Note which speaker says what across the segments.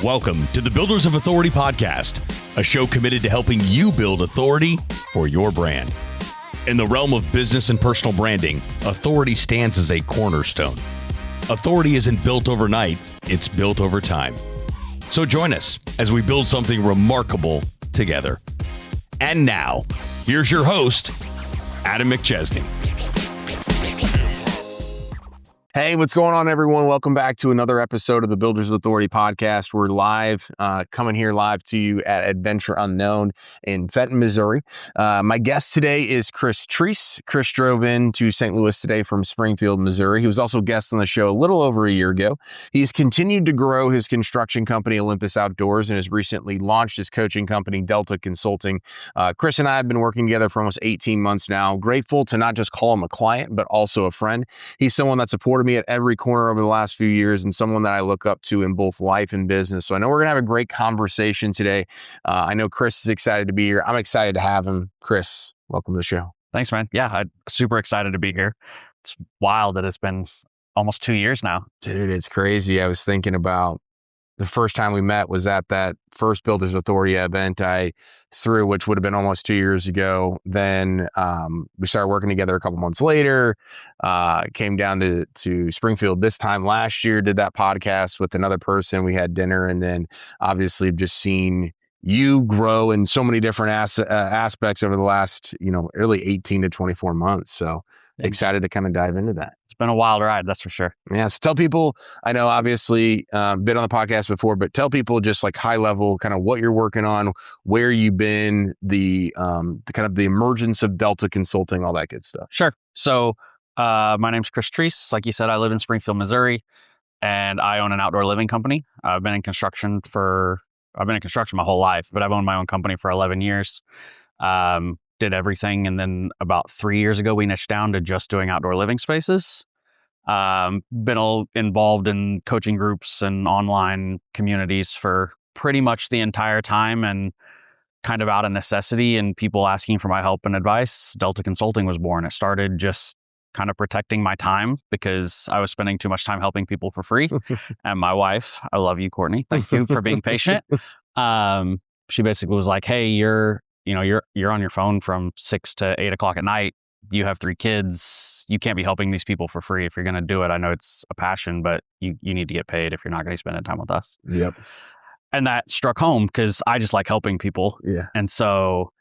Speaker 1: Welcome to the Builders of Authority podcast, a show committed to helping you build authority for your brand. In the realm of business and personal branding, authority stands as a cornerstone. Authority isn't built overnight, it's built over time. So join us as we build something remarkable together. And now, here's your host, Adam McChesney.
Speaker 2: Hey, what's going on, everyone? Welcome back to another episode of the Builders of Authority podcast. We're live, coming here live to you at Adventure Unknown in Fenton, Missouri. My guest today is Chris Treese. Chris drove in to St. Louis today from Springfield, Missouri. He was also a guest on the show a little over a year ago. He's continued to grow his construction company, Olympus Outdoors, and has recently launched his coaching company, Delta Consulting. Chris and I have been working together for almost 18 months now. Grateful to not just call him a client, but also a friend. He's someone that supported me at every corner over the last few years and someone that I look up to in both life and business. So I know we're going to have a great conversation today. I know Chris is excited to be here. I'm excited to have him. Chris, welcome to the show.
Speaker 3: Thanks, man. Yeah, I'm super excited to be here. It's wild that it's been almost 2 years now.
Speaker 2: Dude, it's crazy. I was thinking about the first time we met was at that first Builders Authority event I threw, which would have been almost 2 years ago. Then we started working together a couple months later, came down to Springfield this time last year, did that podcast with another person. We had dinner, and then obviously just seen you grow in so many different aspects over the last, really 18 to 24 months. So excited to kind of dive into that.
Speaker 3: It's been a wild ride, that's for sure.
Speaker 2: Yeah. So tell people, I know obviously been on the podcast before, but tell people just like high level, kind of what you're working on, where you've been, the kind of the emergence of Delta Consulting, all that good stuff.
Speaker 3: Sure. So my name's Chris Treese. Like you said, I live in Springfield, Missouri, and I own an outdoor living company. I've been in construction my whole life, but I've owned my own company for 11 years. Did everything. And then about 3 years ago, we niched down to just doing outdoor living spaces. Been involved in coaching groups and online communities for pretty much the entire time, and kind of out of necessity and people asking for my help and advice, Delta Consulting was born. It started just kind of protecting my time because I was spending too much time helping people for free. And my wife, I love you, Courtney. Thank you for being patient. She basically was like, hey, you're on your phone from 6 to 8 o'clock at night. You have 3 kids. You can't be helping these people for free if you're going to do it. I know it's a passion, but you need to get paid if you're not going to be spending time with us.
Speaker 2: Yep.
Speaker 3: And that struck home because I just like helping people.
Speaker 2: Yeah.
Speaker 3: And so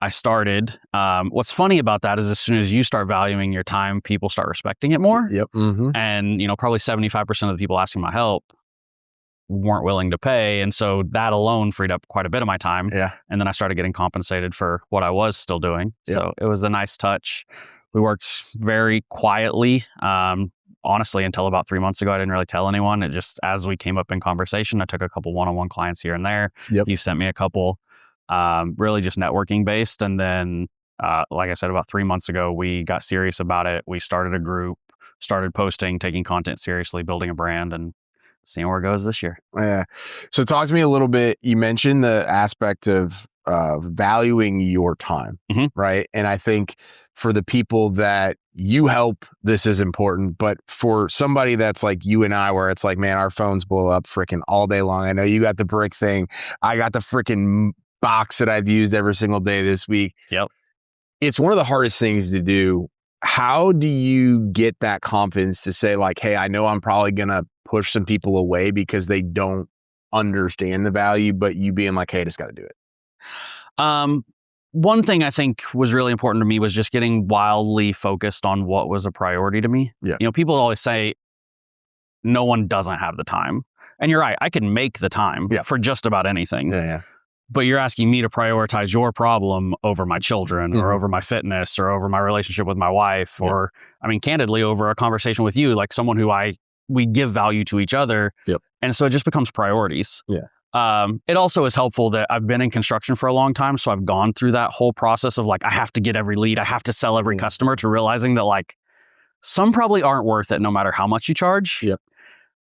Speaker 3: I started. What's funny about that is as soon as you start valuing your time, people start respecting it more.
Speaker 2: Yep. Mm-hmm.
Speaker 3: And, probably 75% of the people asking my help weren't willing to pay. And so that alone freed up quite a bit of my time.
Speaker 2: Yeah.
Speaker 3: And then I started getting compensated for what I was still doing.
Speaker 2: Yep.
Speaker 3: So it was a nice touch. We worked very quietly. Honestly, until about 3 months ago, I didn't really tell anyone. It just, as we came up in conversation, I took a couple one-on-one clients here and there.
Speaker 2: Yep.
Speaker 3: You sent me a couple, really just networking based. And then, like I said, about 3 months ago, we got serious about it. We started a group, started posting, taking content seriously, building a brand, and seeing where it goes this year.
Speaker 2: Yeah. So talk to me a little bit. You mentioned the aspect of valuing your time,
Speaker 3: mm-hmm.
Speaker 2: right? And I think for the people that you help, this is important. But for somebody that's like you and I, where it's like, man, our phones blow up freaking all day long. I know you got the brick thing. I got the freaking box that I've used every single day this week.
Speaker 3: Yep.
Speaker 2: It's one of the hardest things to do. How do you get that confidence to say like, hey, I know I'm probably going to push some people away because they don't understand the value, but you being like, hey, I just got to do it?
Speaker 3: One thing I think was really important to me was just getting wildly focused on what was a priority to me.
Speaker 2: Yeah.
Speaker 3: People always say no one doesn't have the time. And you're right. I can make the time for just about anything.
Speaker 2: Yeah.
Speaker 3: But you're asking me to prioritize your problem over my children,
Speaker 2: mm-hmm.
Speaker 3: or over my fitness, or over my relationship with my wife, or, candidly, over a conversation with you, like someone who we give value to each other.
Speaker 2: Yep.
Speaker 3: And so it just becomes priorities.
Speaker 2: Yeah.
Speaker 3: It also is helpful that I've been in construction for a long time. So I've gone through that whole process of like, I have to get every lead. I have to sell every customer, to realizing that like some probably aren't worth it no matter how much you charge.
Speaker 2: Yep.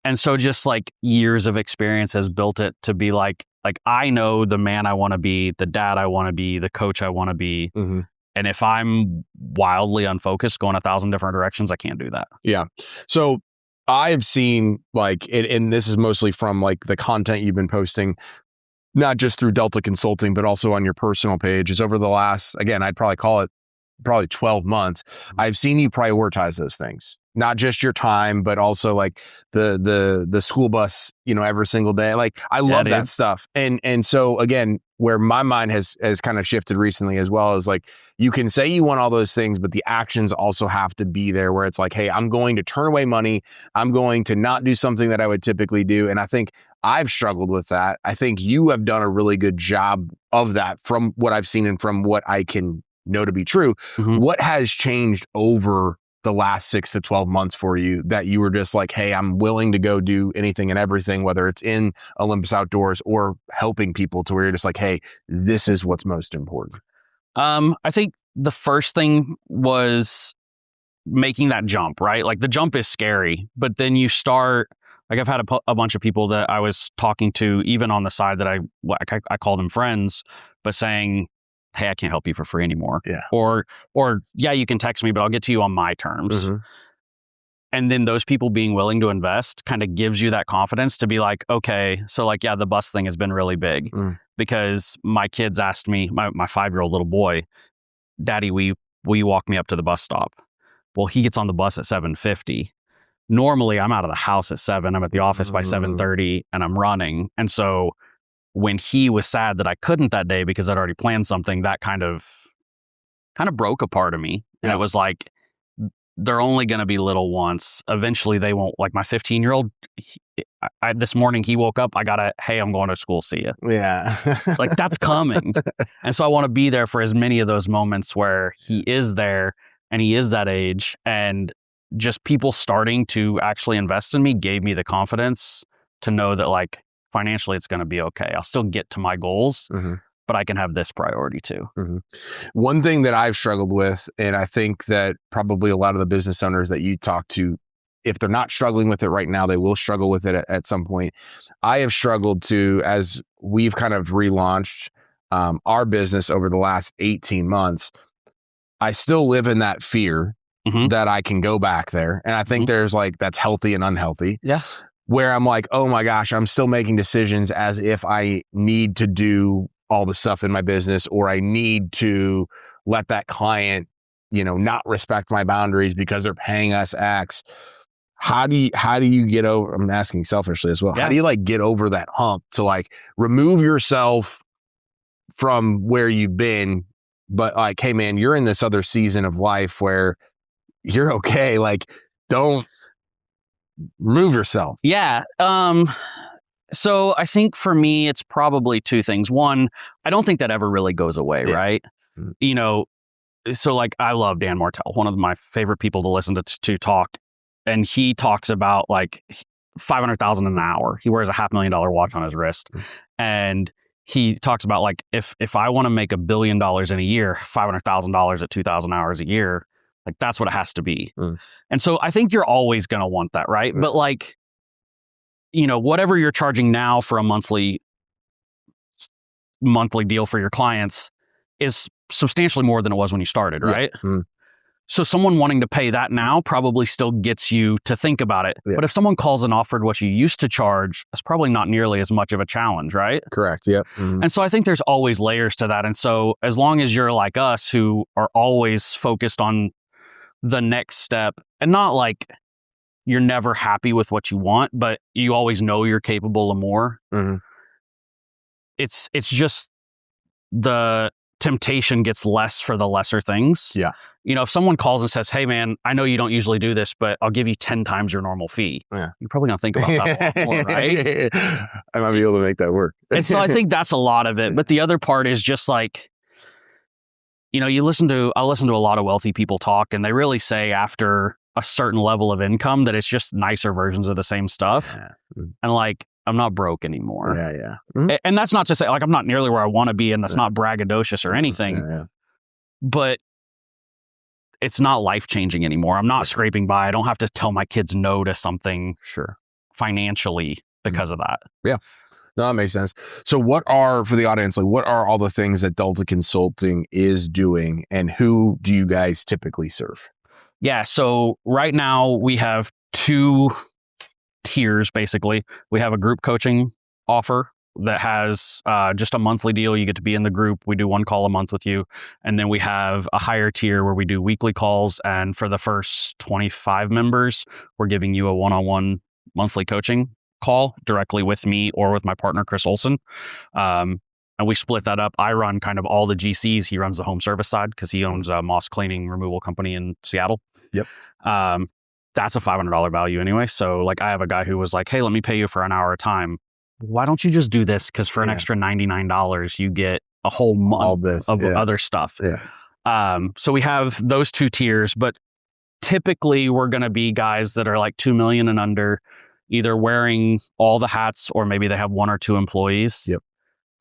Speaker 3: And so just like years of experience has built it to be like I know the man I want to be, the dad I want to be, the coach I want to be.
Speaker 2: Mm-hmm.
Speaker 3: And if I'm wildly unfocused, going 1,000 different directions, I can't do that.
Speaker 2: Yeah. So I have seen like, and this is mostly from like the content you've been posting, not just through Delta Consulting, but also on your personal page, is over the last, again, I'd probably call it probably 12 months. I've seen you prioritize those things, not just your time, but also like the school bus, every single day. Like I love that stuff. And so again, where my mind has kind of shifted recently as well is like, you can say you want all those things, but the actions also have to be there where it's like, hey, I'm going to turn away money. I'm going to not do something that I would typically do. And I think I've struggled with that. I think you have done a really good job of that from what I've seen and from what I can know to be true.
Speaker 3: Mm-hmm.
Speaker 2: What has changed over the last 6 to 12 months for you that you were just like, hey, I'm willing to go do anything and everything, whether it's in Olympus Outdoors or helping people, to where you're just like, hey, this is what's most important?
Speaker 3: I think the first thing was making that jump, right? Like the jump is scary, but then you start, like I've had a bunch of people that I was talking to, even on the side that I call them friends, but saying, hey, I can't help you for free anymore.
Speaker 2: Yeah.
Speaker 3: Or yeah, you can text me, but I'll get to you on my terms.
Speaker 2: Mm-hmm.
Speaker 3: And then those people being willing to invest kind of gives you that confidence to be like, okay, so like, yeah, the bus thing has been really big because my kids asked me, my 5-year-old little boy, Daddy, will you walk me up to the bus stop? Well, he gets on the bus at 7:50. Normally I'm out of the house at 7. I'm at the office by 7:30 and I'm running. And so when he was sad that I couldn't that day because I'd already planned something, that kind of broke a part of me. And it was like, they're only going to be little once. Eventually they won't. Like my 15-year-old, this morning he woke up, hey, I'm going to school, see ya.
Speaker 2: Yeah.
Speaker 3: Like that's coming. And so I want to be there for as many of those moments where he is there and he is that age, and just people starting to actually invest in me gave me the confidence to know that like financially it's going to be okay. I'll still get to my goals, but I can have this priority too.
Speaker 2: One thing that I've struggled with, and I think that probably a lot of the business owners that you talk to, if they're not struggling with it right now, they will struggle with it at some point. I have struggled to, as we've kind of relaunched our business over the last 18 months, I still live in that fear that I can go back there. And I think there's like, that's healthy and unhealthy.
Speaker 3: Yeah.
Speaker 2: Where I'm like, oh my gosh, I'm still making decisions as if I need to do all the stuff in my business, or I need to let that client, not respect my boundaries because they're paying us X. How do you get over, I'm asking selfishly as well. Yeah. How do you like get over that hump to like remove yourself from where you've been, but like, hey man, you're in this other season of life where you're okay. Like, don't remove yourself.
Speaker 3: Yeah. So I think for me, it's probably two things. One, I don't think that ever really goes away, right? So like I love Dan Martell, one of my favorite people to listen to talk. And he talks about like $500,000 an hour. He wears a $500,000 watch on his wrist. And he talks about like, if I want to make $1 billion in a year, $500,000 at 2,000 hours a year, like that's what it has to be. And so I think you're always going to want that, right? But like, whatever you're charging now for a monthly deal for your clients is substantially more than it was when you started, right? So someone wanting to pay that now probably still gets you to think about it. But if someone calls and offered what you used to charge, it's probably not nearly as much of a challenge, right?
Speaker 2: Correct. Yep.
Speaker 3: And so I think there's always layers to that. And so as long as you're like us, who are always focused on the next step, and not like you're never happy with what you want, but you always know you're capable of more. It's just the temptation gets less for the lesser things.
Speaker 2: Yeah.
Speaker 3: If someone calls and says, hey man, I know you don't usually do this, but I'll give you 10 times your normal fee.
Speaker 2: Yeah.
Speaker 3: You're probably going to think about that a lot more, right?
Speaker 2: I might be able to make that work.
Speaker 3: And so I think that's a lot of it. But the other part is just like, I listen to a lot of wealthy people talk, and they really say after a certain level of income that it's just nicer versions of the same stuff. And like, I'm not broke anymore. And that's not to say like I'm not nearly where I want to be, and that's not braggadocious or anything. But it's not life-changing anymore. I'm not scraping by. I don't have to tell my kids no to something financially because of that.
Speaker 2: Yeah. No, that makes sense. So for the audience, like what are all the things that Delta Consulting is doing, and who do you guys typically serve?
Speaker 3: Yeah. So right now we have two tiers, basically. We have a group coaching offer that has just a monthly deal. You get to be in the group. We do one call a month with you. And then we have a higher tier where we do weekly calls. And for the first 25 members, we're giving you a one-on-one monthly coaching call directly with me or with my partner, Chris Olson. And we split that up. I run kind of all the GCs. He runs the home service side because he owns a moss cleaning removal company in Seattle.
Speaker 2: Yep.
Speaker 3: That's a $500 value anyway. So like I have a guy who was like, hey, let me pay you for an hour of time. Why don't you just do this? Because for an extra $99, you get a whole month of other stuff.
Speaker 2: Yeah.
Speaker 3: So we have those two tiers, but typically we're going to be guys that are like 2 million and under, either wearing all the hats or maybe they have 1 or 2 employees.
Speaker 2: Yep.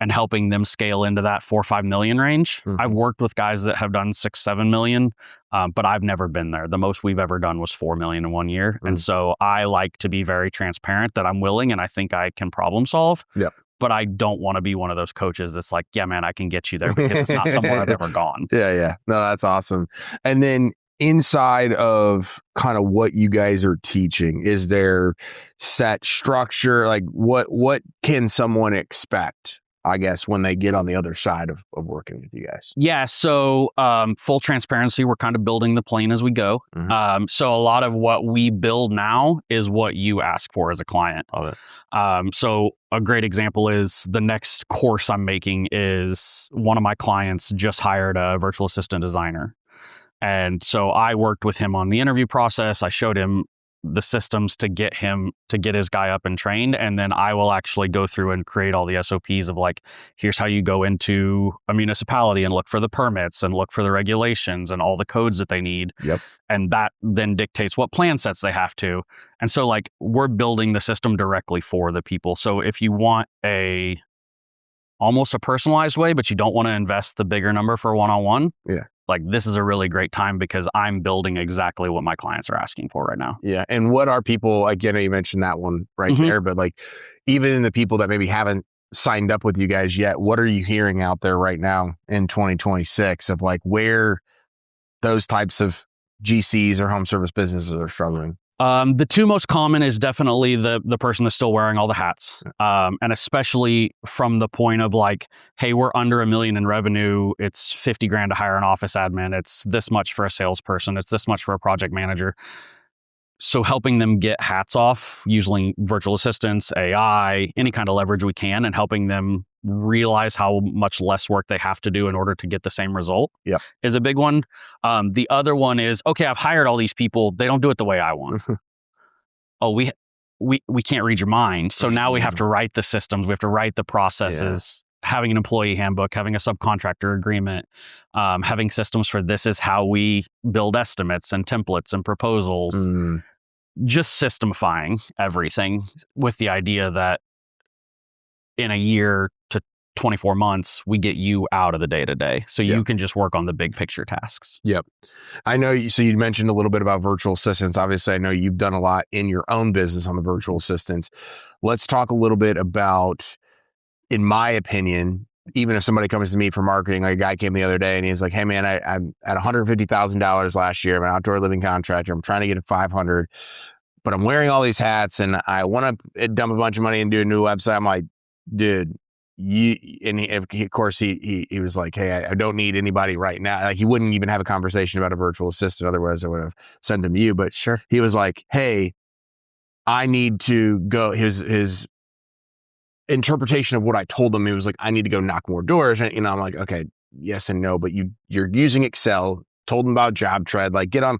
Speaker 3: And helping them scale into that 4 or 5 million range.
Speaker 2: Mm-hmm.
Speaker 3: I've worked with guys that have done 6, 7 million, but I've never been there. The most we've ever done was 4 million in 1 year. Mm-hmm. And so I like to be very transparent that I'm willing and I think I can problem solve.
Speaker 2: Yep.
Speaker 3: But I don't want to be one of those coaches that's like, yeah, man, I can get you there because it's not somewhere I've ever gone.
Speaker 2: Yeah. No, that's awesome. And then inside of kind of what you guys are teaching, is there set structure? Like what can someone expect, I guess, when they get on the other side of working with you guys?
Speaker 3: Yeah. So full transparency, we're kind of building the plane as we go.
Speaker 2: Mm-hmm.
Speaker 3: So a lot of what we build now is what you ask for as a client.
Speaker 2: Love it.
Speaker 3: So a great example is the next course I'm making is one of my clients just hired a virtual assistant designer. And so I worked with him on the interview process. I showed him the systems to get his guy up and trained. And then I will actually go through and create all the SOPs of like, here's how you go into a municipality and look for the permits and look for the regulations and all the codes that they need.
Speaker 2: Yep.
Speaker 3: And that then dictates what plan sets they have to. And so like we're building the system directly for the people. So if you want almost a personalized way, but you don't want to invest the bigger number for one-on-one.
Speaker 2: Yeah.
Speaker 3: Like this is a really great time because I'm building exactly what my clients are asking for right now.
Speaker 2: Yeah. And what are people, again, you mentioned that one right there, but like even in the people that maybe haven't signed up with you guys yet, what are you hearing out there right now in 2026 of like where those types of GCs or home service businesses are struggling?
Speaker 3: The two most common is definitely the person that's still wearing all the hats. And especially from the point of like, hey, we're under $1 million in revenue. It's $50,000 to hire an office admin. It's this much for a salesperson. It's this much for a project manager. So helping them get hats off using virtual assistants, AI, any kind of leverage we can, and helping them realize how much less work they have to do in order to get the same result is a big one. The other one is, okay, I've hired all these people. They don't do it the way I want. Oh, we can't read your mind. So now we have to write the systems. We have to write the processes, having an employee handbook, having a subcontractor agreement, having systems for this is how we build estimates and templates and proposals. Just systemifying everything with the idea that in a year to 24 months, we get you out of the day-to-day. So you can just work on the big picture tasks.
Speaker 2: Yep. I know so you mentioned a little bit about virtual assistants. Obviously, I know you've done a lot in your own business on the virtual assistants. Let's talk a little bit about, in my opinion, even if somebody comes to me for marketing, like a guy came the other day and he's like, hey man, I'm at $150,000 last year. I'm an outdoor living contractor. I'm trying to get to 500, but I'm wearing all these hats and I want to dump a bunch of money and do a new website. I'm like, dude, of course he was like, hey, I don't need anybody right now. Like he wouldn't even have a conversation about a virtual assistant. Otherwise I would have sent him to you. But
Speaker 3: sure,
Speaker 2: he was like, hey, I need to go. His interpretation of what I told him, he was like, I need to go knock more doors. And I'm like, okay, yes and no, but you're using Excel. Told him about job tread. Like, get on.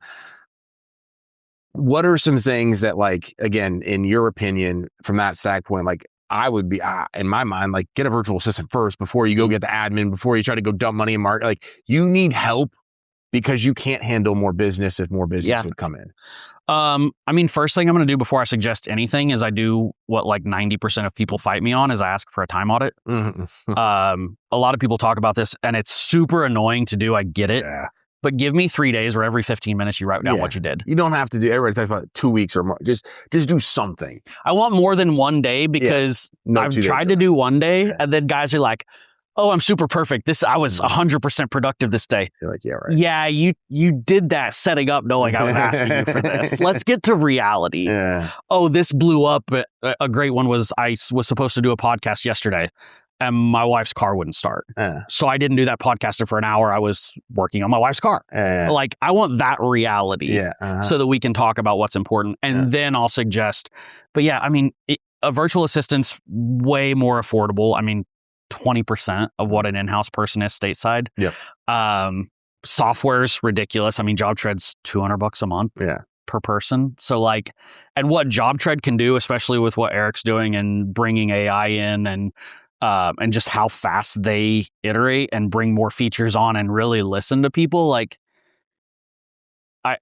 Speaker 2: What are some things that, like, again, in your opinion, from that standpoint, like, I would be, in my mind, like, get a virtual assistant first before you go get the admin, before you try to go dump money in market. Like, you need help because you can't handle more business if more business would come in.
Speaker 3: I mean, first thing I'm going to do before I suggest anything is I do what like 90% of people fight me on is I ask for a time audit. A lot of people talk about this and it's super annoying to do. I get it.
Speaker 2: Yeah.
Speaker 3: But give me 3 days where every 15 minutes you write down what you did.
Speaker 2: You don't have to do, everybody talks about 2 weeks or more. Just do something.
Speaker 3: I want more than 1 day because I've tried to do 1 day and then guys are like, oh, I'm super perfect. I was 100% productive this day.
Speaker 2: You're like, yeah, right.
Speaker 3: Yeah, you did that setting up knowing I was asking you for this. Let's get to reality.
Speaker 2: Yeah.
Speaker 3: Oh, this blew up. A great one was I was supposed to do a podcast yesterday and my wife's car wouldn't start. So I didn't do that podcast for an hour. I was working on my wife's car. Like, I want that reality so that we can talk about what's important. And then I'll suggest, but yeah, I mean, a virtual assistant's way more affordable. I mean, 20% of what an in-house person is stateside. Software's ridiculous. I mean, JobTread's $200 a month per person. So like, and what JobTread can do, especially with what Eric's doing and bringing AI in and just how fast they iterate and bring more features on and really listen to people. Like, I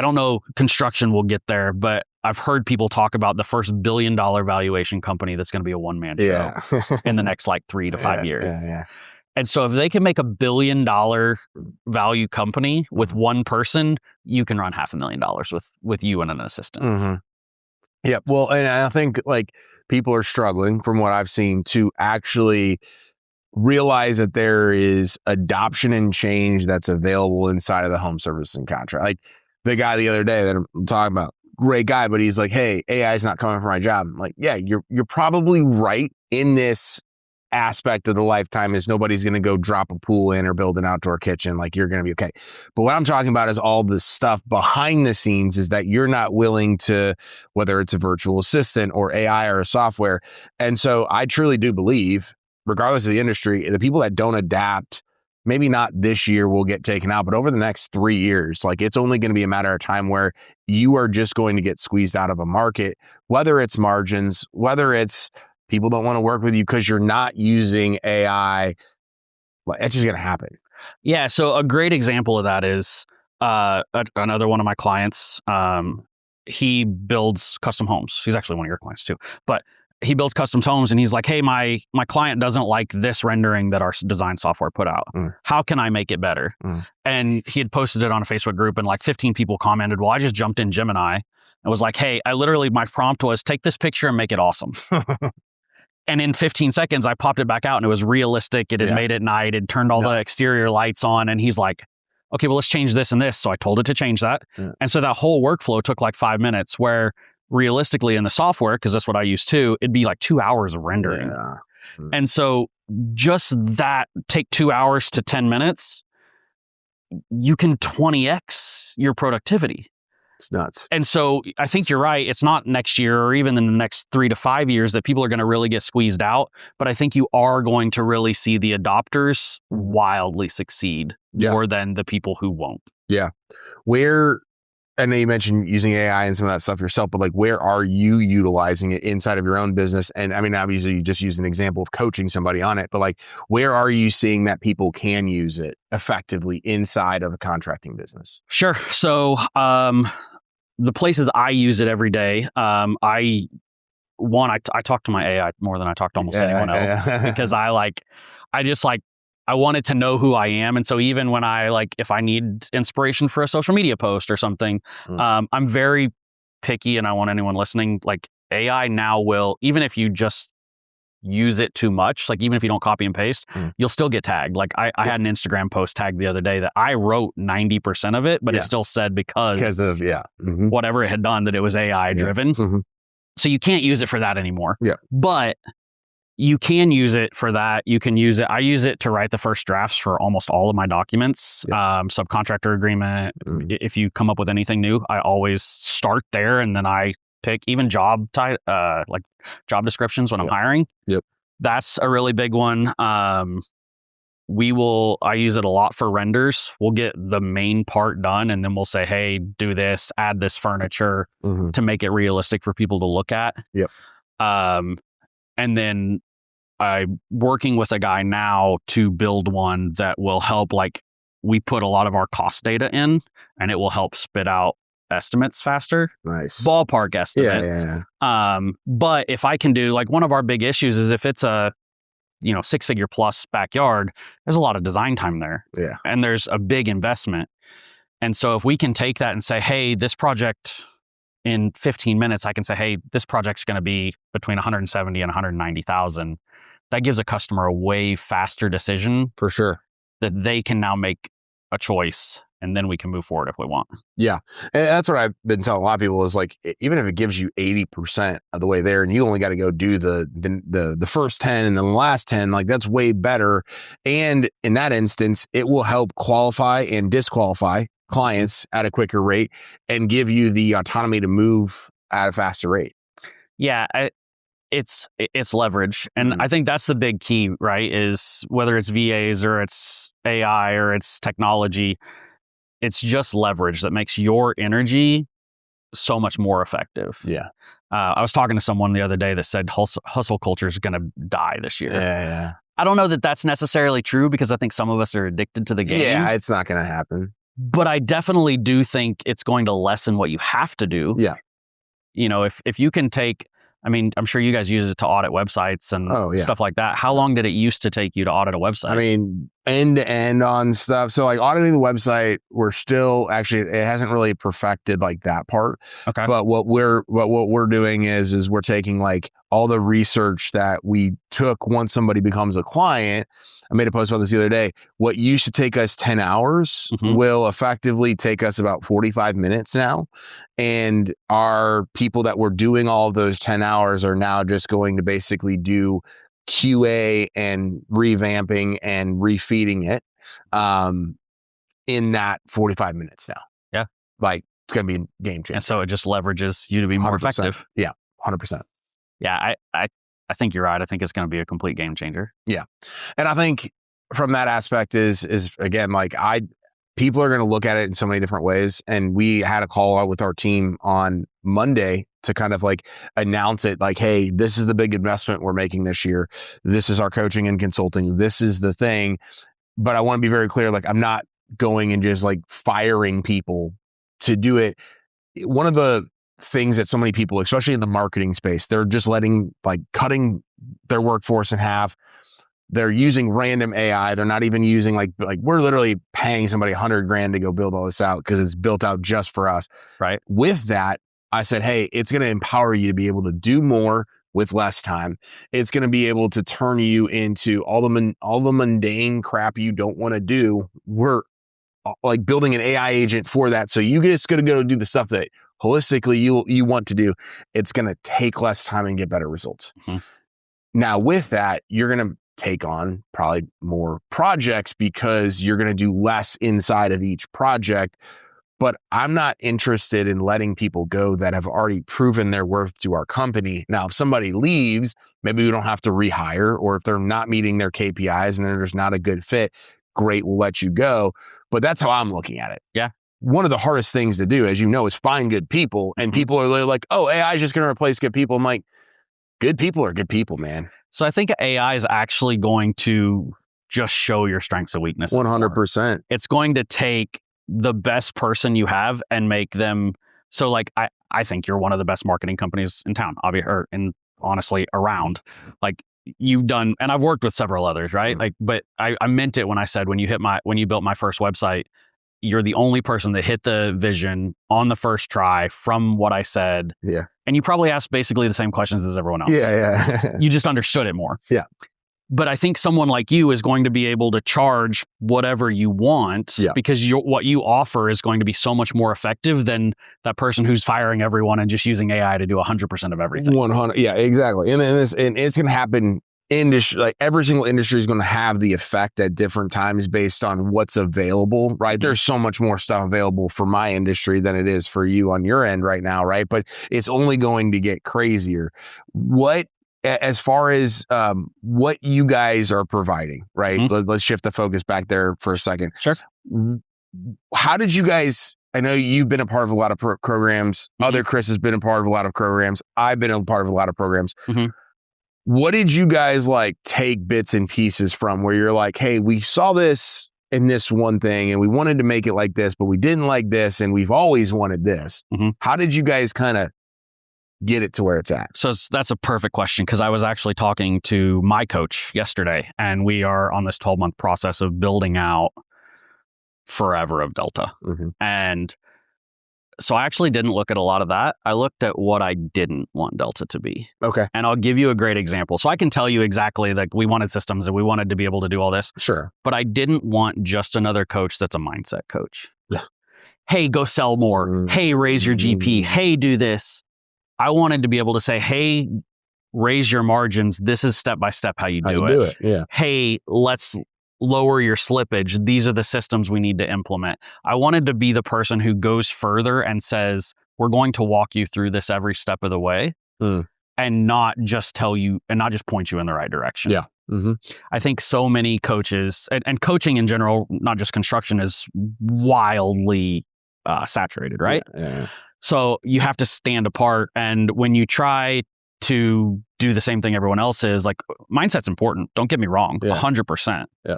Speaker 3: don't know, construction will get there, but I've heard people talk about the first $1 billion valuation company that's going to be a one-man show in the next like 3 to 5 years. And so if they can make $1 billion value company with one person, you can run $500,000 with you and an assistant.
Speaker 2: Yeah. Well, and I think like people are struggling from what I've seen to actually realize that there is adoption and change that's available inside of the home service and contract. Like the guy the other day that I'm talking about, great guy, but he's like, hey, AI is not coming for my job. I'm like, yeah, you're probably right in this aspect of the lifetime is nobody's going to go drop a pool in or build an outdoor kitchen. Like, you're going to be okay. But what I'm talking about is all the stuff behind the scenes is that you're not willing to, whether it's a virtual assistant or AI or a software. And so I truly do believe, regardless of the industry, the people that don't adapt, maybe not this year will get taken out, but over the next 3 years, like it's only going to be a matter of time where you are just going to get squeezed out of a market, whether it's margins, whether it's people don't want to work with you because you're not using AI. Well, it's just going to happen.
Speaker 3: Yeah. So a great example of that is another one of my clients. He builds custom homes. He's actually one of your clients too, but he builds custom homes and he's like, hey, my client doesn't like this rendering that our design software put out. How can I make it better? And he had posted it on a Facebook group and like 15 people commented, well, I just jumped in Gemini and was like, hey, my prompt was take this picture and make it awesome. And in 15 seconds, I popped it back out and it was realistic. It had made it night. It turned all the exterior lights on. And he's like, okay, well, let's change this and this. So I told it to change that. And so that whole workflow took like 5 minutes, where realistically in the software, because that's what I use too, it'd be like 2 hours of rendering. And so just that, take 2 hours to 10 minutes, you can 20x your productivity.
Speaker 2: It's nuts.
Speaker 3: And so I think you're right. It's not next year or even in the next 3 to 5 years that people are going to really get squeezed out. But I think you are going to really see the adopters wildly succeed more than the people who won't.
Speaker 2: Yeah. I know you mentioned using AI and some of that stuff yourself, but like, where are you utilizing it inside of your own business? And I mean, obviously you just used an example of coaching somebody on it, but like, where are you seeing that people can use it effectively inside of a contracting business?
Speaker 3: Sure. So, the places I use it every day, I talk to my AI more than I talk to almost anyone else because I wanted to know who I am. And so even when if I need inspiration for a social media post or something, I'm very picky and I want anyone listening, like AI now will, even if you just use it too much, like even if you don't copy and paste, you'll still get tagged. Like I had an Instagram post tagged the other day that I wrote 90% of it, but it still said because of whatever it had done that it was AI driven. So you can't use it for that anymore. But you can use it for that. You can use it. I use it to write the first drafts for almost all of my documents, subcontractor agreement. If you come up with anything new, I always start there and then I pick even job descriptions when I'm hiring. That's a really big one. I use it a lot for renders. We'll get the main part done and then we'll say, hey, do this, add this furniture to make it realistic for people to look at. And then I'm working with a guy now to build one that will help, like we put a lot of our cost data in and it will help spit out estimates faster.
Speaker 2: Nice.
Speaker 3: Ballpark estimate. But if I can do, like, one of our big issues is if it's a, 6-figure plus backyard, there's a lot of design time there. And there's a big investment. And so if we can take that and say, hey, this project in 15 minutes, I can say, hey, this project's going to be between 170 and 190,000. that gives a customer a way faster decision
Speaker 2: For sure.
Speaker 3: that they can now make a choice, and then we can move forward if we want.
Speaker 2: Yeah. And that's what I've been telling a lot of people is like, even if it gives you 80% of the way there and you only got to go do the first 10 and then the last 10, like that's way better. And in that instance, it will help qualify and disqualify clients at a quicker rate and give you the autonomy to move at a faster rate.
Speaker 3: Yeah. It's leverage. And I think that's the big key, right? Is whether it's VAs or it's AI or it's technology, it's just leverage that makes your energy so much more effective.
Speaker 2: Yeah.
Speaker 3: I was talking to someone the other day that said hustle culture is going to die this year.
Speaker 2: Yeah.
Speaker 3: I don't know that that's necessarily true because I think some of us are addicted to the game.
Speaker 2: Yeah, it's not going to happen.
Speaker 3: But I definitely do think it's going to lessen what you have to do.
Speaker 2: Yeah.
Speaker 3: You know, if you can take, I mean, I'm sure you guys use it to audit websites and stuff like that. How long did it used to take you to audit a website?
Speaker 2: I mean, end to end on stuff. So like auditing the website, we're still actually, it hasn't really perfected like that part.
Speaker 3: Okay.
Speaker 2: But what we're doing is we're taking like all the research that we took once somebody becomes a client. I made a post about this the other day. What used to take us 10 hours will effectively take us about 45 minutes now. And our people that were doing all of those 10 hours are now just going to basically do QA and revamping and refeeding it in that 45 minutes now.
Speaker 3: Yeah.
Speaker 2: Like it's going to be a game changer.
Speaker 3: And so it just leverages you to be more
Speaker 2: 100%.
Speaker 3: effective.
Speaker 2: Yeah, 100%.
Speaker 3: Yeah, I think you're right. I think it's going to be a complete game changer.
Speaker 2: Yeah. And I think from that aspect is again, like people are going to look at it in so many different ways. And we had a call out with our team on Monday to kind of like announce it like, hey, this is the big investment we're making this year. This is our coaching and consulting. This is the thing. But I want to be very clear. Like I'm not going and just like firing people to do it. One of the things that so many people, especially in the marketing space, they're just cutting their workforce in half. They're using random AI. They're not even using like we're literally paying somebody $100,000 to go build all this out because it's built out just for us.
Speaker 3: Right.
Speaker 2: With that, I said, hey, it's going to empower you to be able to do more with less time. It's going to be able to turn you into all the mundane crap you don't want to do. We're like building an AI agent for that. So you just going to go do the stuff that holistically you want to do. It's going to take less time and get better results. Now with that, you're going to take on probably more projects because you're going to do less inside of each project. But I'm not interested in letting people go that have already proven their worth to our company. Now, if somebody leaves, maybe we don't have to rehire, or if they're not meeting their KPIs and there's not a good fit, great, we'll let you go. But that's how I'm looking at it.
Speaker 3: Yeah.
Speaker 2: One of the hardest things to do, as you know, is find good people. And people are like, oh, AI is just going to replace good people. I'm like, good people are good people, man.
Speaker 3: So I think AI is actually going to just show your strengths and weaknesses.
Speaker 2: 100%.
Speaker 3: It's going to take the best person you have and make them. So like, I think you're one of the best marketing companies in town, honestly around. Like you've done, and I've worked with several others, right? Like, but I meant it when I said, when you built my first website, you're the only person that hit the vision on the first try from what I said.
Speaker 2: Yeah.
Speaker 3: And you probably asked basically the same questions as everyone else.
Speaker 2: Yeah.
Speaker 3: You just understood it more.
Speaker 2: Yeah.
Speaker 3: But I think someone like you is going to be able to charge whatever you want because what you offer is going to be so much more effective than that person who's firing everyone and just using AI to do 100% of everything.
Speaker 2: 100. Yeah, exactly. And then it's going to happen. Like every single industry is going to have the effect at different times based on what's available, right? There's so much more stuff available for my industry than it is for you on your end right now, right? But it's only going to get crazier. As far as what you guys are providing, right? Let's shift the focus back there for a second.
Speaker 3: Sure.
Speaker 2: How did you guys, I know you've been a part of a lot of programs. Other Chris has been a part of a lot of programs. I've been a part of a lot of programs. What did you guys like take bits and pieces from where you're like, hey, we saw this in this one thing and we wanted to make it like this, but we didn't like this and we've always wanted this. How did you guys kind of get it to where it's at?
Speaker 3: So that's a perfect question because I was actually talking to my coach yesterday and we are on this 12-month process of building out forever of Delta. And So I actually didn't look at a lot of that. I looked at what I didn't want Delta to be.
Speaker 2: Okay.
Speaker 3: And I'll give you a great example. So I can tell you exactly, like, we wanted systems and we wanted to be able to do all this.
Speaker 2: Sure.
Speaker 3: But I didn't want just another coach that's a mindset coach.
Speaker 2: Yeah.
Speaker 3: Hey, go sell more. Hey, raise your GP. Hey, do this. I wanted to be able to say, hey, raise your margins. This is step by step how you do it.
Speaker 2: Yeah.
Speaker 3: Hey, let's lower your slippage. These are the systems we need to implement. I wanted to be the person who goes further and says, we're going to walk you through this every step of the way and not just tell you and not just point you in the right direction.
Speaker 2: Yeah. Mm-hmm.
Speaker 3: I think so many coaches and coaching in general, not just construction, is wildly saturated, right?
Speaker 2: Yeah.
Speaker 3: So you have to stand apart. And when you try to do the same thing everyone else is, like, mindset's important. Don't get me wrong, 100%.
Speaker 2: Yeah.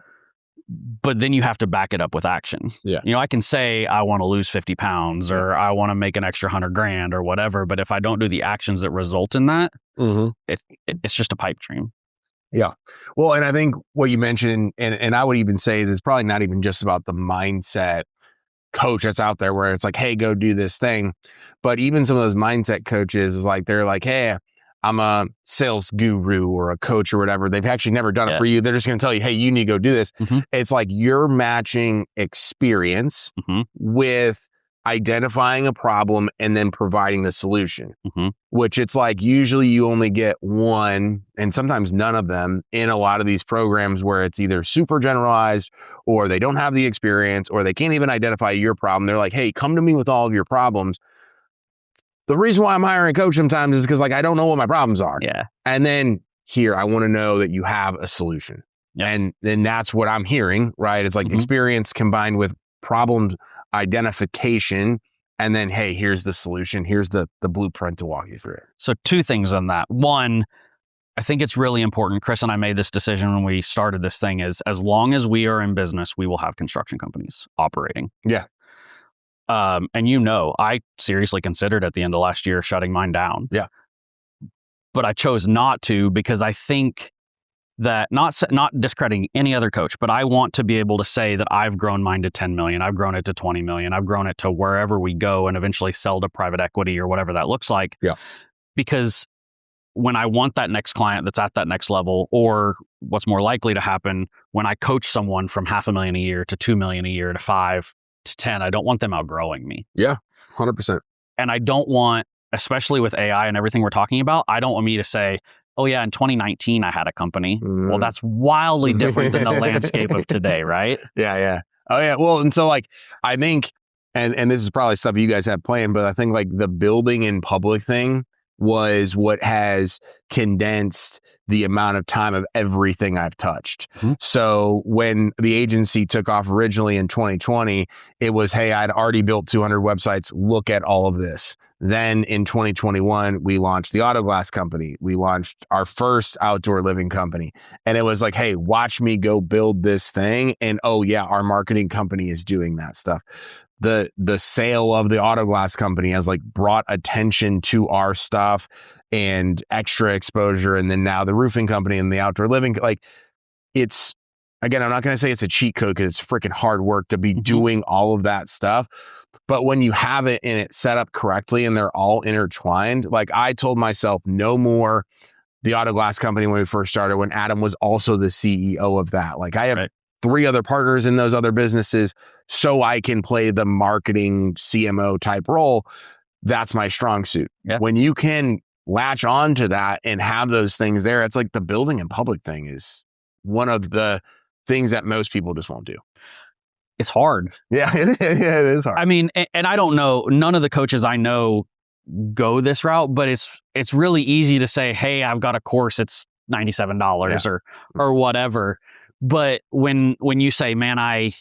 Speaker 3: But then you have to back it up with action.
Speaker 2: Yeah.
Speaker 3: You know, I can say I want to lose 50 pounds or I want to make an extra $100,000 or whatever. But if I don't do the actions that result in that, it's just a pipe dream.
Speaker 2: Yeah. Well, and I think what you mentioned, and I would even say is it's probably not even just about the mindset coach that's out there where it's like, hey, go do this thing. But even some of those mindset coaches is like, they're like, hey, I'm a sales guru or a coach or whatever. They've actually never done it for you. They're just going to tell you, hey, you need to go do this. It's like you're matching experience with identifying a problem and then providing the solution, which it's like usually you only get one and sometimes none of them in a lot of these programs where it's either super generalized or they don't have the experience or they can't even identify your problem. They're like, hey, come to me with all of your problems. The reason why I'm hiring a coach sometimes is because, like, I don't know what my problems are.
Speaker 3: Yeah.
Speaker 2: And then here, I want to know that you have a solution. Yeah. And then that's what I'm hearing, right? It's like experience combined with problem identification. And then, hey, here's the solution. Here's the blueprint to walk you through it.
Speaker 3: So 2 things on that. One, I think it's really important. Chris and I made this decision when we started this thing is, as long as we are in business, we will have construction companies operating.
Speaker 2: Yeah.
Speaker 3: And I seriously considered at the end of last year shutting mine down.
Speaker 2: Yeah.
Speaker 3: But I chose not to because I think that, not discrediting any other coach, but I want to be able to say that I've grown mine to 10 million. I've grown it to 20 million. I've grown it to wherever we go and eventually sell to private equity or whatever that looks like.
Speaker 2: Yeah.
Speaker 3: Because when I want that next client that's at that next level, or what's more likely to happen when I coach someone from $500,000 a year to $2 million a year to 5 to 10, I don't want them outgrowing me.
Speaker 2: Yeah, 100%.
Speaker 3: And I don't want, especially with AI and everything we're talking about, I don't want me to say, oh yeah, in 2019, I had a company. Well, that's wildly different than the landscape of today, right?
Speaker 2: Yeah. Oh yeah. Well, and so like, I think, and this is probably stuff you guys have planned, but I think like the building in public thing was what has condensed the amount of time of everything I've touched. So when the agency took off originally in 2020, it was, hey, I'd already built 200 websites. Look at all of this. Then in 2021, we launched the auto glass company. We launched our first outdoor living company. And it was like, hey, watch me go build this thing. And oh yeah, our marketing company is doing that stuff. The sale of the auto glass company has like brought attention to our stuff and extra exposure. And then now the roofing company and the outdoor living, like it's, again, I'm not going to say it's a cheat code because it's freaking hard work to be doing all of that stuff. But when you have it and it's set up correctly and they're all intertwined, like I told myself no more the auto glass company when we first started, when Adam was also the CEO of that. Like I have 3 other partners in those other businesses so I can play the marketing CMO type role. That's my strong suit. Yeah. When you can latch on to that and have those things there, it's like the building in public thing is one of the things that most people just won't do.
Speaker 3: It's hard.
Speaker 2: Yeah, it is hard.
Speaker 3: I mean, and I don't know, none of the coaches I know go this route, but it's really easy to say, hey, I've got a course, it's $97 or whatever. But when you say, man, I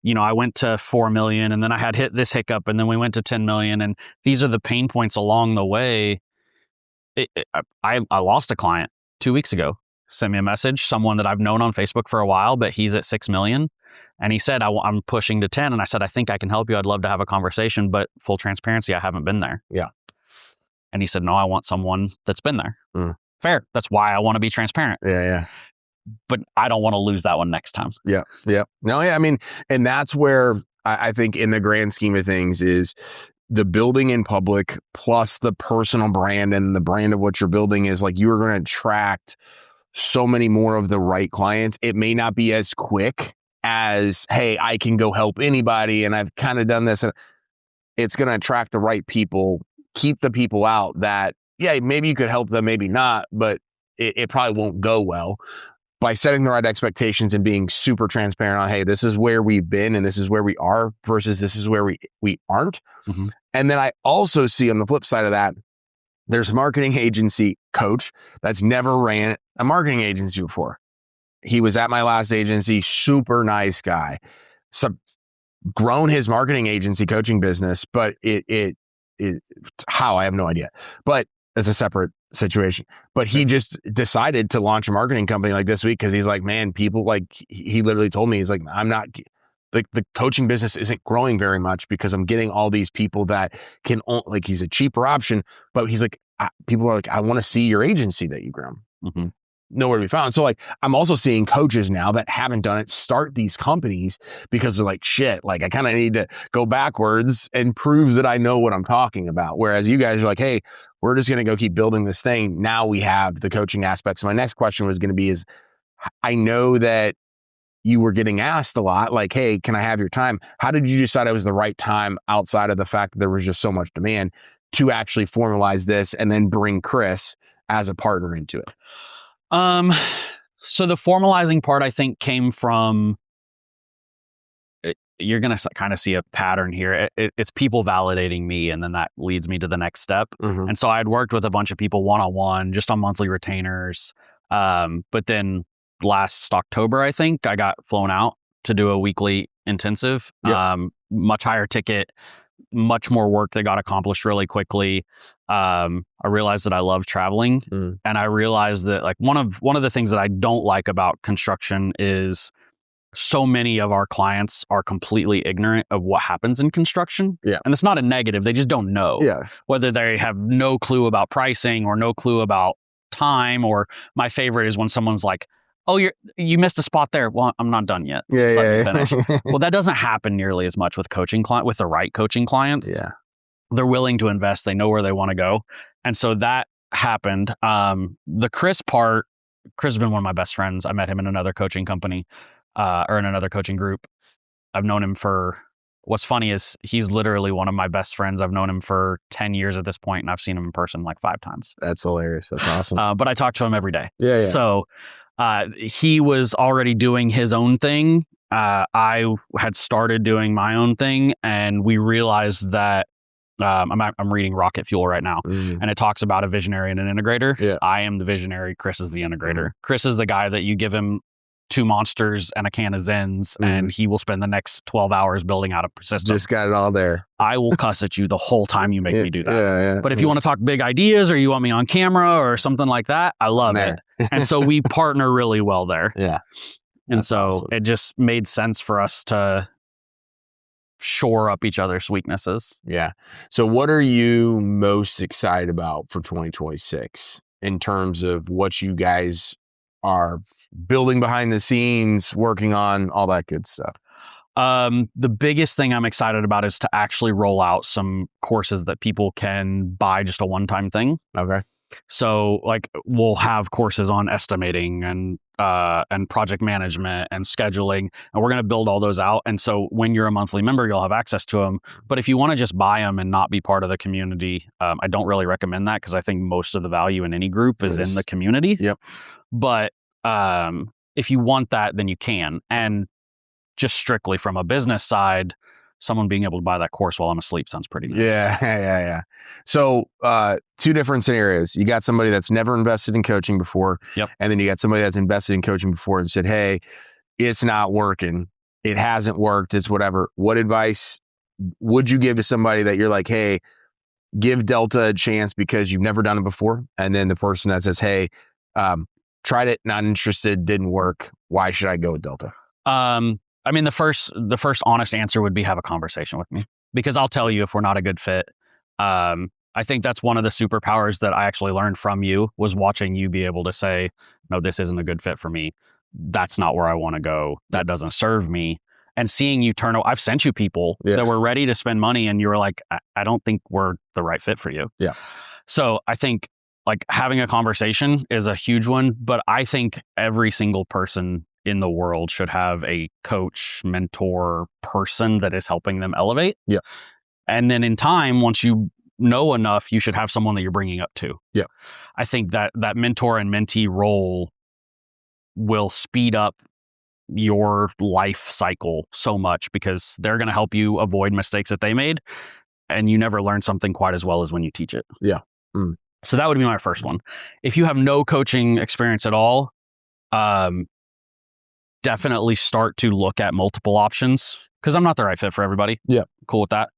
Speaker 3: went to 4 million and then I had hit this hiccup and then we went to 10 million and these are the pain points along the way. I lost a client 2 weeks ago, sent me a message, someone that I've known on Facebook for a while, but he's at 6 million. And he said, I'm pushing to 10. And I said, I think I can help you. I'd love to have a conversation, but full transparency, I haven't been there.
Speaker 2: Yeah.
Speaker 3: And he said, no, I want someone that's been there. Fair. That's why I want to be transparent.
Speaker 2: Yeah.
Speaker 3: But I don't want to lose that one next time.
Speaker 2: Yeah. No, yeah. I mean, and that's where I think in the grand scheme of things is the building in public plus the personal brand and the brand of what you're building is like, you are going to attract so many more of the right clients. It may not be as quick as, hey, I can go help anybody and I've kind of done this. And it's going to attract the right people, keep the people out that, yeah, maybe you could help them, maybe not, but it probably won't go well. By setting the right expectations and being super transparent on, hey, this is where we've been and this is where we are versus this is where we aren't.
Speaker 3: Mm-hmm.
Speaker 2: And then I also see on the flip side of that, there's a marketing agency coach that's never ran a marketing agency before. He was at my last agency, super nice guy. So grown his marketing agency coaching business, but how, I have no idea. But it's a separate situation. But he just decided to launch a marketing company like this week because he's like, man, people like, he literally told me, he's like, I'm not, the coaching business isn't growing very much because I'm getting all these people that can, like, he's a cheaper option, but he's like, people are like, I want to see your agency that you grown.
Speaker 3: Mm-hmm.
Speaker 2: Nowhere to be found. So like, I'm also seeing coaches now that haven't done it start these companies because they're like, shit, like I kind of need to go backwards and prove that I know what I'm talking about. Whereas you guys are like, hey, we're just going to go keep building this thing. Now we have the coaching aspect. So my next question was going to be is, I know that you were getting asked a lot, like, hey, can I have your time? How did you decide it was the right time outside of the fact that there was just so much demand to actually formalize this and then bring Chris as a partner into it?
Speaker 3: So the formalizing part, I think, came from, you're going to kind of see a pattern here. It's people validating me, and then that leads me to the next step.
Speaker 2: Mm-hmm.
Speaker 3: And so I had worked with a bunch of people one-on-one, just on monthly retainers. But then last October, I think, I got flown out to do a weekly intensive,
Speaker 2: Yep.
Speaker 3: Much higher ticket, much more work that got accomplished really quickly. I realized that I love traveling, and I realized that like one of the things that I don't like about construction is so many of our clients are completely ignorant of what happens in construction.
Speaker 2: Yeah.
Speaker 3: And it's not a negative. They just don't know.
Speaker 2: Yeah.
Speaker 3: Whether they have no clue about pricing or no clue about time, or my favorite is when someone's like, oh, you missed a spot there. Well, I'm not done yet.
Speaker 2: Yeah.
Speaker 3: Finish. Well, that doesn't happen nearly as much with with the right coaching clients.
Speaker 2: Yeah.
Speaker 3: They're willing to invest. They know where they want to go. And so that happened. The Chris part, Chris has been one of my best friends. I met him in another coaching company, or in another coaching group. I've known him what's funny is he's literally one of my best friends. I've known him for 10 years at this point, and I've seen him in person like 5 times.
Speaker 2: That's hilarious. That's awesome.
Speaker 3: But I talk to him every day.
Speaker 2: Yeah.
Speaker 3: So he was already doing his own thing. I had started doing my own thing, and we realized that I'm reading Rocket Fuel right now, and it talks about a visionary and an integrator.
Speaker 2: Yeah.
Speaker 3: I am the visionary. Chris is the integrator. Chris is the guy that you give him 2 monsters and a can of Zens, and he will spend the next 12 hours building out a system.
Speaker 2: Just got it all there.
Speaker 3: I will cuss at you the whole time you make me do that.
Speaker 2: Yeah.
Speaker 3: But if you want to talk big ideas, or you want me on camera or something like that, I love it. And so we partner really well there.
Speaker 2: Yeah.
Speaker 3: And
Speaker 2: That's
Speaker 3: so
Speaker 2: awesome.
Speaker 3: it just made sense for us to shore up each other's weaknesses.
Speaker 2: Yeah. So what are you most excited about for 2026 in terms of what you guys are building behind the scenes, working on, all that good stuff?
Speaker 3: The biggest thing I'm excited about is to actually roll out some courses that people can buy, just a one-time thing.
Speaker 2: Okay.
Speaker 3: So like we'll have courses on estimating and project management and scheduling, and we're going to build all those out. And so when you're a monthly member, you'll have access to them. But if you want to just buy them and not be part of the community, I don't really recommend that, because I think most of the value in any group is in the community.
Speaker 2: Yep.
Speaker 3: But if you want that, then you can. And just strictly from a business side, someone being able to buy that course while I'm asleep sounds pretty nice.
Speaker 2: Yeah. So 2 different scenarios. You got somebody that's never invested in coaching before.
Speaker 3: Yep.
Speaker 2: And then you got somebody that's invested in coaching before and said, hey, it's not working. It hasn't worked. It's whatever. What advice would you give to somebody that you're like, hey, give Delta a chance because you've never done it before? And then the person that says, hey, tried it, not interested, didn't work. Why should I go with Delta?
Speaker 3: I mean, the first honest answer would be have a conversation with me, because I'll tell you if we're not a good fit. I think that's one of the superpowers that I actually learned from you, was watching you be able to say, no, this isn't a good fit for me. That's not where I want to go. That doesn't serve me. and seeing you turn. I've sent you people that were ready to spend money, and you were like, I don't think we're the right fit for you.
Speaker 2: Yeah.
Speaker 3: So I think like having a conversation is a huge one, but I think every single person in the world should have a coach, mentor, person that is helping them elevate.
Speaker 2: Yeah.
Speaker 3: And then in time, once you know enough, you should have someone that you're bringing up to.
Speaker 2: Yeah.
Speaker 3: I think that mentor and mentee role will speed up your life cycle so much because they're going to help you avoid mistakes that they made, and you never learn something quite as well as when you teach it.
Speaker 2: Yeah.
Speaker 3: So that would be my first one. If you have no coaching experience at all, definitely start to look at multiple options, because I'm not the right fit for everybody.
Speaker 2: Yeah.
Speaker 3: Cool with that.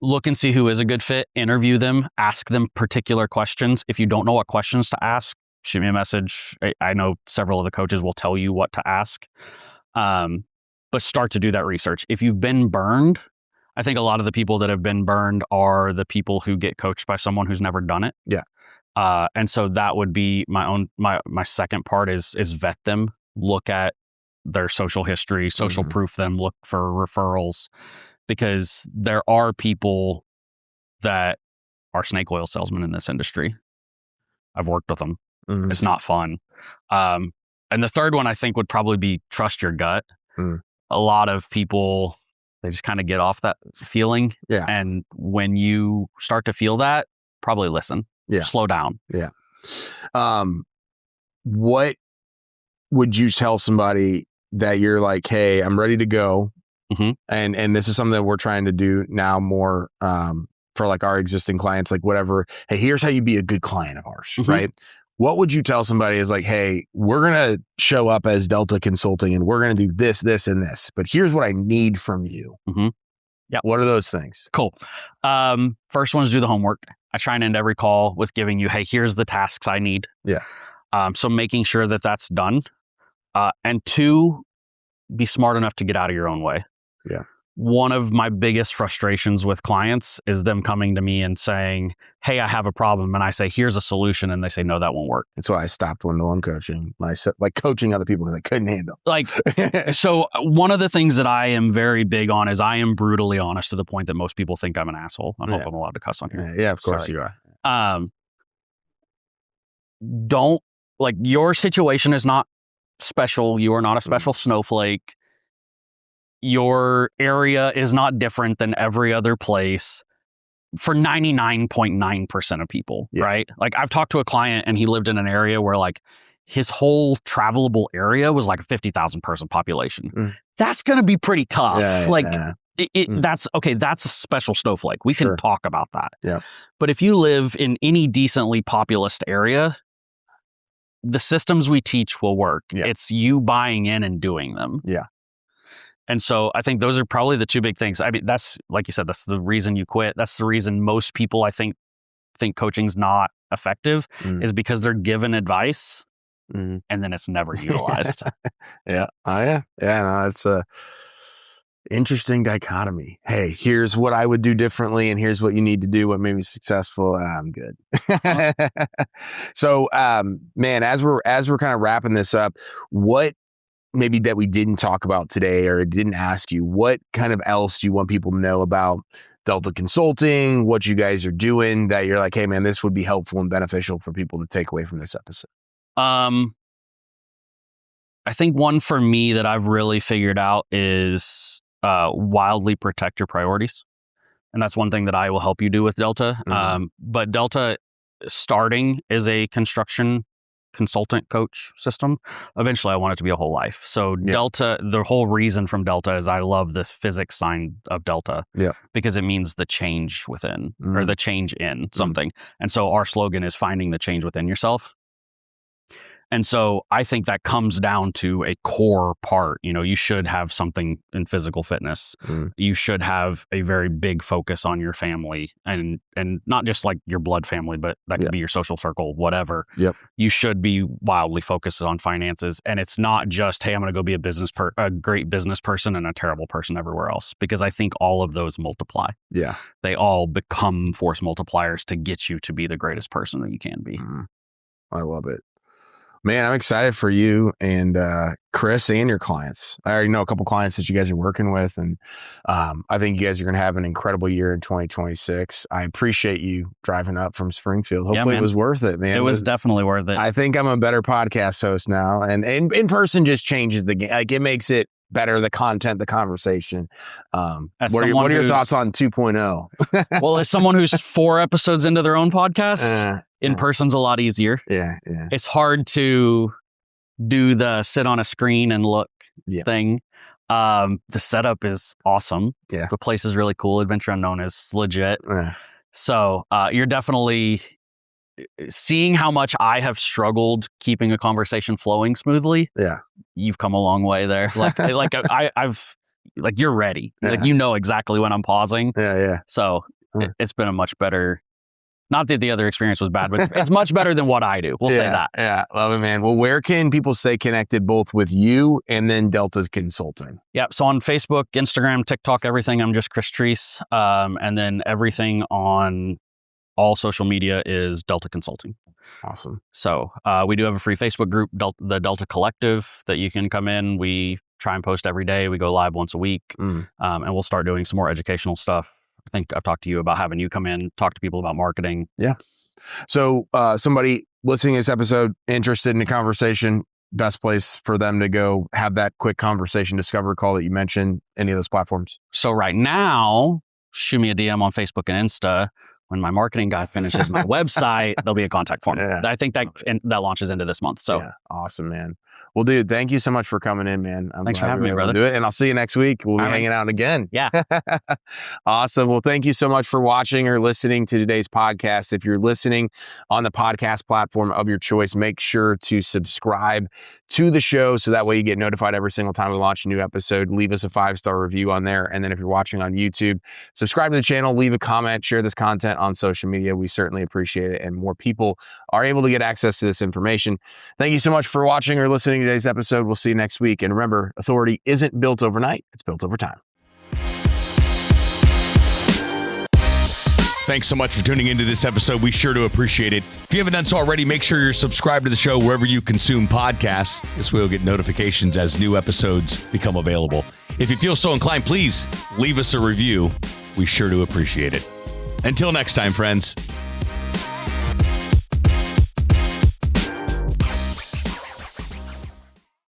Speaker 3: Look and see who is a good fit, interview them, ask them particular questions. If you don't know what questions to ask, shoot me a message. I know several of the coaches will tell you what to ask, but start to do that research. If you've been burned, I think a lot of the people that have been burned are the people who get coached by someone who's never done it.
Speaker 2: Yeah.
Speaker 3: And so that would be my second part is vet them, look at their social history, social proof them, look for referrals, because there are people that are snake oil salesmen in this industry. I've worked with them. It's not fun. And the third one I think would probably be trust your gut. A lot of people, they just kind of get off that feeling.
Speaker 2: Yeah.
Speaker 3: And when you start to feel that, probably listen.
Speaker 2: Yeah.
Speaker 3: Slow down.
Speaker 2: Yeah. What would you tell somebody that you're like, hey, I'm ready to go. And this is something that we're trying to do now more for like our existing clients, like whatever. Hey, here's how you be a good client of ours, right? What would you tell somebody is like, hey, we're going to show up as Delta Consulting and we're going to do this, this, and this, but here's what I need from you.
Speaker 3: Yeah.
Speaker 2: What are those things?
Speaker 3: Cool. First one is do the homework. I try and end every call with giving you, hey, here's the tasks I need.
Speaker 2: Yeah.
Speaker 3: So making sure that that's done. And two, be smart enough to get out of your own way.
Speaker 2: Yeah.
Speaker 3: One of my biggest frustrations with clients is them coming to me and saying, hey, I have a problem. And I say, here's a solution. And they say, no, that won't work.
Speaker 2: That's why I stopped one-to-one coaching. I said, like coaching other people because I couldn't handle.
Speaker 3: Like, so one of the things that I am very big on is I am brutally honest to the point that most people think I'm an asshole. I hope I'm allowed to cuss on here.
Speaker 2: Yeah, of course you are.
Speaker 3: Don't, like, your situation is not special. You are not a special snowflake. Your area is not different than every other place for 99.9% of people, right? Like, I've talked to a client and he lived in an area where like his whole travelable area was like a 50,000 person population. That's going to be pretty tough. That's okay. That's a special snowflake. We can talk about that.
Speaker 2: Yeah.
Speaker 3: But if you live in any decently populous area, the systems we teach will work.
Speaker 2: Yeah.
Speaker 3: It's you buying in and doing them.
Speaker 2: Yeah.
Speaker 3: And so I think those are probably the two big things. I mean, that's, like you said, that's the reason you quit. That's the reason most people, I think coaching's not effective is because they're given advice and then it's never utilized.
Speaker 2: Yeah. Oh, yeah. Yeah. No, it's a interesting dichotomy. Hey, here's what I would do differently and here's what you need to do. What made me successful. I'm good. So, man, as we're kind of wrapping this up, what maybe that we didn't talk about today or didn't ask you, what kind of else do you want people to know about Delta Consulting, what you guys are doing that you're like, hey man, this would be helpful and beneficial for people to take away from this episode?
Speaker 3: I think one for me that I've really figured out is wildly protect your priorities. And that's one thing that I will help you do with Delta. But Delta starting is a construction consultant coach system. Eventually I want it to be a whole life. So Delta, the whole reason from Delta is I love this physics sign of Delta because it means the change within or the change in something. And so our slogan is finding the change within yourself. And so I think that comes down to a core part. You know, you should have something in physical fitness. You should have a very big focus on your family and not just like your blood family, but that could be your social circle, whatever. You should be wildly focused on finances. And it's not just, hey, I'm going to go be a great business person and a terrible person everywhere else, because I think all of those multiply. They all become force multipliers to get you to be the greatest person that you can be.
Speaker 2: I love it. Man, I'm excited for you and Chris and your clients. I already know a couple clients that you guys are working with, and I think you guys are going to have an incredible year in 2026. I appreciate you driving up from Springfield. Hopefully it was worth it, man.
Speaker 3: It was definitely worth it.
Speaker 2: I think I'm a better podcast host now, and in person just changes the game. Like, it makes it better, the content, the conversation. What are your thoughts on 2.0?
Speaker 3: Well, as someone who's 4 episodes into their own podcast, in person's a lot easier.
Speaker 2: Yeah.
Speaker 3: It's hard to do the sit on a screen and look thing. The setup is awesome.
Speaker 2: Yeah.
Speaker 3: The place is really cool. Adventure Unknown is legit.
Speaker 2: Yeah.
Speaker 3: So you're definitely seeing how much I have struggled keeping a conversation flowing smoothly.
Speaker 2: Yeah.
Speaker 3: You've come a long way there. I've you're ready.
Speaker 2: Yeah.
Speaker 3: Like, you know exactly when I'm pausing.
Speaker 2: Yeah.
Speaker 3: So it's been a much better. Not that the other experience was bad, but it's much better than what I do. We'll say that.
Speaker 2: Yeah, love it, man. Well, where can people stay connected both with you and then Delta Consulting?
Speaker 3: Yeah, so on Facebook, Instagram, TikTok, everything, I'm just Chris Treese. And then everything on all social media is Delta Consulting.
Speaker 2: Awesome.
Speaker 3: So we do have a free Facebook group, the Delta Collective, that you can come in. We try and post every day. We go live once a week. And we'll start doing some more educational stuff. I think I've talked to you about having you come in, talk to people about marketing.
Speaker 2: Yeah. So somebody listening to this episode, interested in a conversation, best place for them to go have that quick conversation, discovery call that you mentioned, any of those platforms?
Speaker 3: So right now, shoot me a DM on Facebook and Insta. When my marketing guy finishes my website, there'll be a contact form.
Speaker 2: Yeah.
Speaker 3: I think that launches into this month. So
Speaker 2: awesome, man. Well, dude, thank you so much for coming in, man.
Speaker 3: Thanks for having me, brother.
Speaker 2: Do it, and I'll see you next week. We'll be hanging out again.
Speaker 3: Yeah.
Speaker 2: Awesome. Well, thank you so much for watching or listening to today's podcast. If you're listening on the podcast platform of your choice, make sure to subscribe to the show so that way you get notified every single time we launch a new episode. Leave us a 5-star review on there. And then if you're watching on YouTube, subscribe to the channel, leave a comment, share this content on social media. We certainly appreciate it. And more people are able to get access to this information. Thank you so much for watching or listening to today's episode. We'll see you next week. And remember, authority isn't built overnight. It's built over time.
Speaker 1: Thanks so much for tuning into this episode. We sure do appreciate it. If you haven't done so already, make sure you're subscribed to the show wherever you consume podcasts. This way you'll get notifications as new episodes become available. If you feel so inclined, please leave us a review. We sure do appreciate it. Until next time, friends.